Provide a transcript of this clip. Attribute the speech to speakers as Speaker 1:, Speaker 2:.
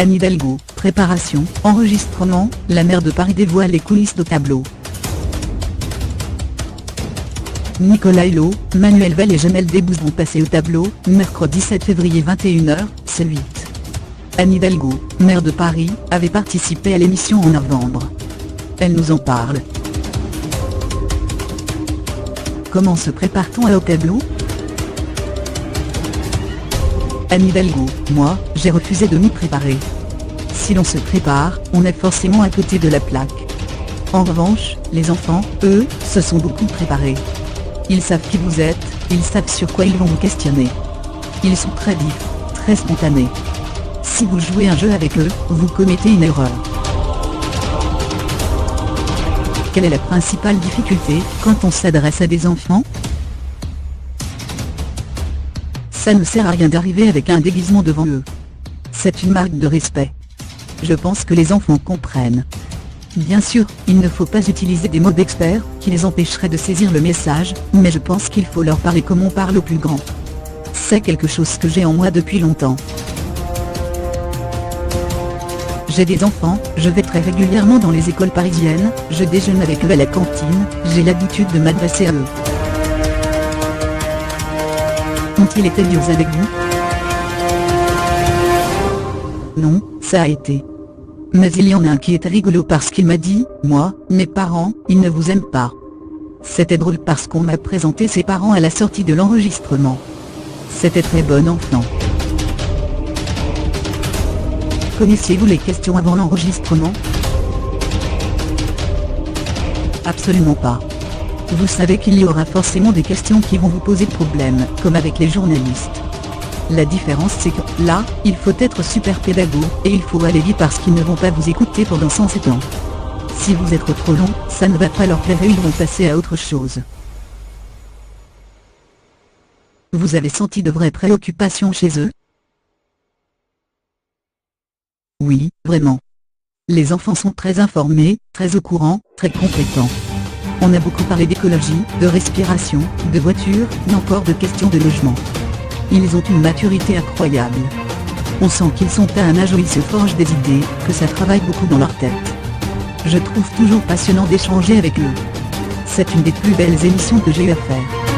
Speaker 1: Anne Hidalgo, préparation, enregistrement, la maire de Paris dévoile les coulisses de Tableau. Nicolas Hulot, Manuel Valls et Jamel Debbouze vont passer au Tableau, mercredi 7 février 21h, C8. Anne Hidalgo, maire de Paris, avait participé à l'émission en novembre. Elle nous en parle. Comment se prépare-t-on au Tableau ? Anne Hidalgo, moi, j'ai refusé de m'y préparer. Si l'on se prépare, on est forcément à côté de la plaque. En revanche, les enfants, eux, se sont beaucoup préparés. Ils savent qui vous êtes, ils savent sur quoi ils vont vous questionner. Ils sont très vifs, très spontanés. Si vous jouez un jeu avec eux, vous commettez une erreur. Quelle est la principale difficulté quand on s'adresse à des enfants ? Ça ne sert à rien d'arriver avec un déguisement devant eux. C'est une marque de respect. Je pense que les enfants comprennent. Bien sûr, il ne faut pas utiliser des mots d'experts, qui les empêcheraient de saisir le message, mais je pense qu'il faut leur parler comme on parle aux plus grands. C'est quelque chose que j'ai en moi depuis longtemps. J'ai des enfants, je vais très régulièrement dans les écoles parisiennes, je déjeune avec eux à la cantine, j'ai l'habitude de m'adresser à eux. Ont-ils été durs avec vous ? Non, ça a été. Mais il y en a un qui était rigolo parce qu'il m'a dit, moi, mes parents, ils ne vous aiment pas. C'était drôle parce qu'on m'a présenté ses parents à la sortie de l'enregistrement. C'était très bon enfant. Connaissiez-vous les questions avant l'enregistrement ? Absolument pas. Vous savez qu'il y aura forcément des questions qui vont vous poser problème, comme avec les journalistes. La différence c'est que, là, il faut être super pédagogue, et il faut aller vite parce qu'ils ne vont pas vous écouter pendant 107 ans. Si vous êtes trop long, ça ne va pas leur plaire et ils vont passer à autre chose. Vous avez senti de vraies préoccupations chez eux ? Oui, vraiment. Les enfants sont très informés, très au courant, très compétents. On a beaucoup parlé d'écologie, de respiration, de voiture, mais encore de questions de logement. Ils ont une maturité incroyable. On sent qu'ils sont à un âge où ils se forgent des idées, que ça travaille beaucoup dans leur tête. Je trouve toujours passionnant d'échanger avec eux. C'est une des plus belles émissions que j'ai eu à faire.